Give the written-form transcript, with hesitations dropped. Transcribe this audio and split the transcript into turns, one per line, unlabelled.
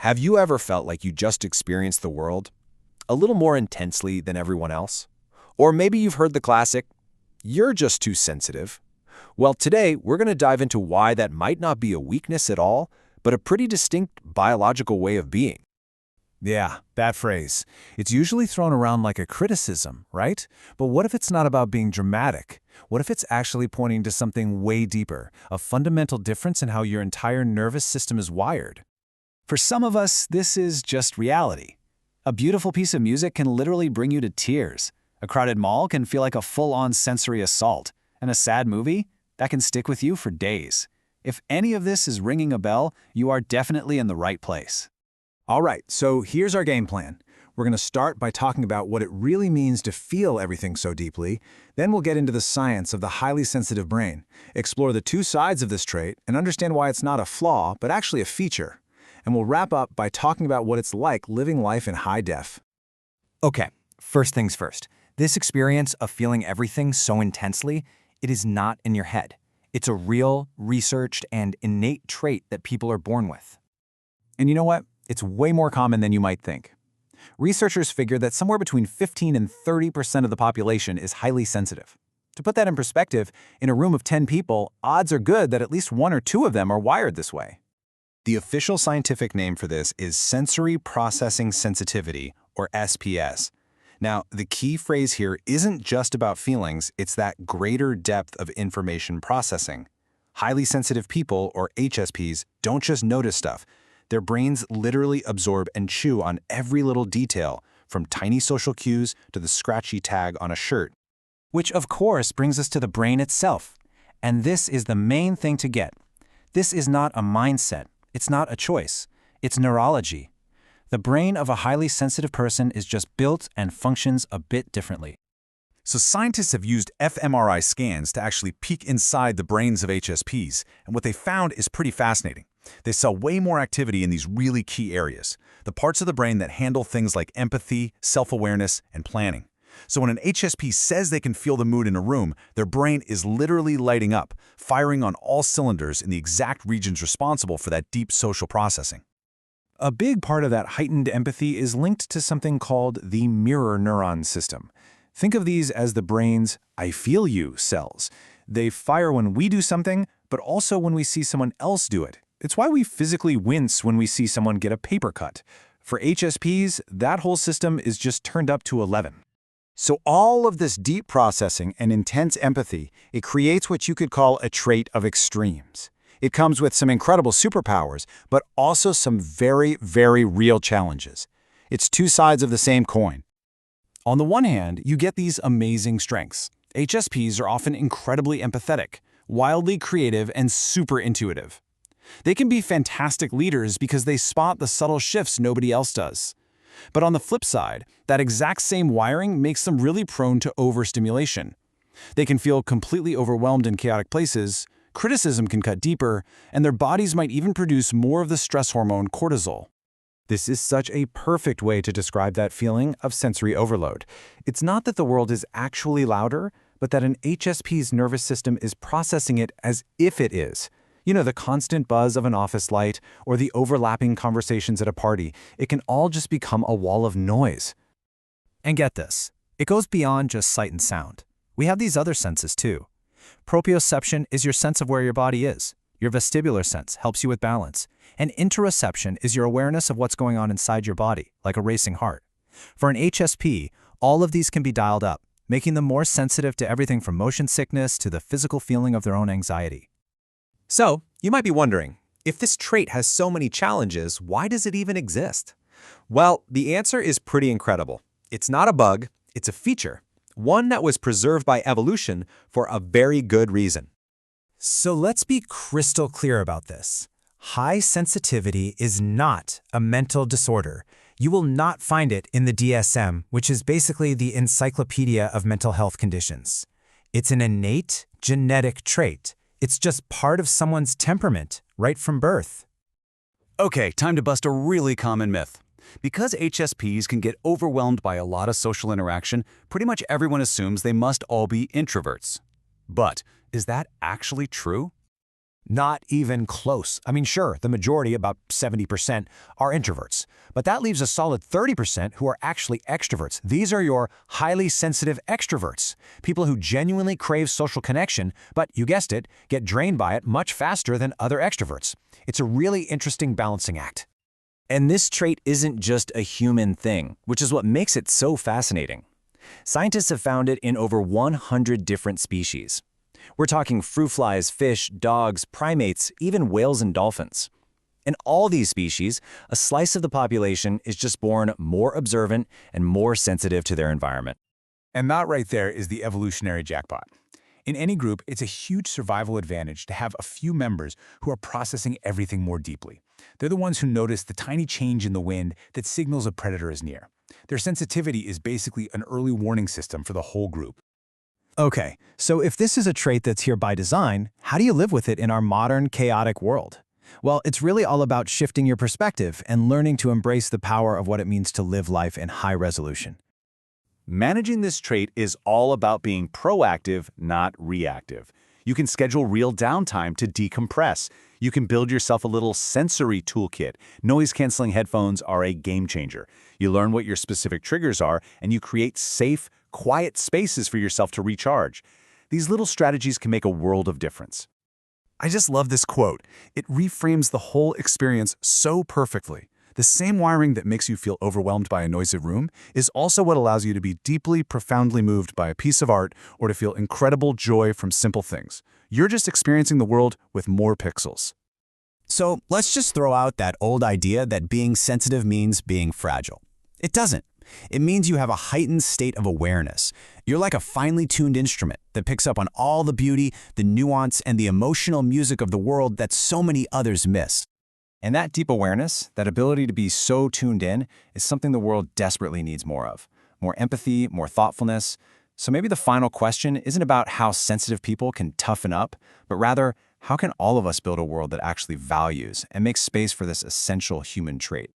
Have you ever felt like you just experienced the world a little more intensely than everyone else? Or maybe you've heard the classic, "You're just too sensitive." Well, today we're going to dive into why that might not be a weakness at all, but a pretty distinct biological way of being.
Yeah, that phrase. It's usually thrown around like a criticism, right? But what if it's not about being dramatic? What if it's actually pointing to something way deeper, a fundamental difference in how your entire nervous system is wired? For some of us, this is just reality. A beautiful piece of music can literally bring you to tears. A crowded mall can feel like a full-on sensory assault. And a sad movie, that can stick with you for days. If any of this is ringing a bell, you are definitely in the right place. All right, so here's our game plan. We're going to start by talking about what it really means to feel everything so deeply. Then we'll get into the science of the highly sensitive brain, explore the two sides of this trait, and understand why it's not a flaw, but actually a feature. And we'll wrap up by talking about what it's like living life in high def.
Okay, first things first. This experience of feeling everything so intensely, it is not in your head. It's a real, researched, and innate trait that people are born with.
And you know what? It's way more common than you might think. Researchers figure that somewhere between 15 and 30% of the population is highly sensitive. To put that in perspective, in a room of 10 people, odds are good that at least one or two of them are wired this way.
The official scientific name for this is sensory processing sensitivity, or SPS. Now, the key phrase here isn't just about feelings, it's that greater depth of information processing. Highly sensitive people, or HSPs, don't just notice stuff. Their brains literally absorb and chew on every little detail, from tiny social cues to the scratchy tag on a shirt.
Which, of course, brings us to the brain itself. And this is the main thing to get. This is not a mindset. It's not a choice. It's neurology. The brain of a highly sensitive person is just built and functions a bit differently.
So scientists have used fMRI scans to actually peek inside the brains of HSPs, and what they found is pretty fascinating. They saw way more activity in these really key areas, the parts of the brain that handle things like empathy, self-awareness, and planning. So when an HSP says they can feel the mood in a room, their brain is literally lighting up, firing on all cylinders in the exact regions responsible for that deep social processing.
A big part of that heightened empathy is linked to something called the mirror neuron system. Think of these as the brain's "I feel you" cells. They fire when we do something, but also when we see someone else do it. It's why we physically wince when we see someone get a paper cut. For HSPs, that whole system is just turned up to 11.
So all of this deep processing and intense empathy, it creates what you could call a trait of extremes. It comes with some incredible superpowers, but also some very, very real challenges. It's two sides of the same coin.
On the one hand, you get these amazing strengths. HSPs are often incredibly empathetic, wildly creative, and super intuitive. They can be fantastic leaders because they spot the subtle shifts nobody else does. But on the flip side, that exact same wiring makes them really prone to overstimulation. They can feel completely overwhelmed in chaotic places, criticism can cut deeper, and their bodies might even produce more of the stress hormone cortisol. This is such a perfect way to describe that feeling of sensory overload. It's not that the world is actually louder, but that an HSP's nervous system is processing it as if it is. You know, the constant buzz of an office light or the overlapping conversations at a party, it can all just become a wall of noise.
And get this, it goes beyond just sight and sound. We have these other senses too. Proprioception is your sense of where your body is. Your vestibular sense helps you with balance. And interoception is your awareness of what's going on inside your body, like a racing heart. For an HSP, all of these can be dialed up, making them more sensitive to everything from motion sickness to the physical feeling of their own anxiety.
So, you might be wondering, if this trait has so many challenges, why does it even exist? Well, the answer is pretty incredible. It's not a bug, it's a feature, one that was preserved by evolution for a very good reason.
So let's be crystal clear about this. High sensitivity is not a mental disorder. You will not find it in the DSM, which is basically the encyclopedia of mental health conditions. It's an innate genetic trait. It's just part of someone's temperament, right from birth.
Okay, time to bust a really common myth. Because HSPs can get overwhelmed by a lot of social interaction, pretty much everyone assumes they must all be introverts. But is that actually true?
Not even close. I mean, sure, the majority, about 70%, are introverts. But that leaves a solid 30% who are actually extroverts. These are your highly sensitive extroverts, people who genuinely crave social connection, but, you guessed it, get drained by it much faster than other extroverts. It's a really interesting balancing act.
And this trait isn't just a human thing, which is what makes it so fascinating. Scientists have found it in over 100 different species. We're talking fruit flies, fish, dogs, primates, even whales and dolphins. In all these species, a slice of the population is just born more observant and more sensitive to their environment.
And that right there is the evolutionary jackpot. In any group, it's a huge survival advantage to have a few members who are processing everything more deeply. They're the ones who notice the tiny change in the wind that signals a predator is near. Their sensitivity is basically an early warning system for the whole group.
Okay, so if this is a trait that's here by design, how do you live with it in our modern, chaotic world? Well, it's really all about shifting your perspective and learning to embrace the power of what it means to live life in high resolution.
Managing this trait is all about being proactive, not reactive. You can schedule real downtime to decompress. You can build yourself a little sensory toolkit. Noise-canceling headphones are a game changer. You learn what your specific triggers are, and you create safe, quiet spaces for yourself to recharge. These little strategies can make a world of difference. I just love this quote. It reframes the whole experience so perfectly. The same wiring that makes you feel overwhelmed by a noisy room is also what allows you to be deeply, profoundly moved by a piece of art or to feel incredible joy from simple things. You're just experiencing the world with more pixels.
So let's just throw out that old idea that being sensitive means being fragile. It doesn't. It means you have a heightened state of awareness. You're like a finely tuned instrument that picks up on all the beauty, the nuance, and the emotional music of the world that so many others miss.
And that deep awareness, that ability to be so tuned in, is something the world desperately needs more of. More empathy, more thoughtfulness. So maybe the final question isn't about how sensitive people can toughen up, but rather, how can all of us build a world that actually values and makes space for this essential human trait?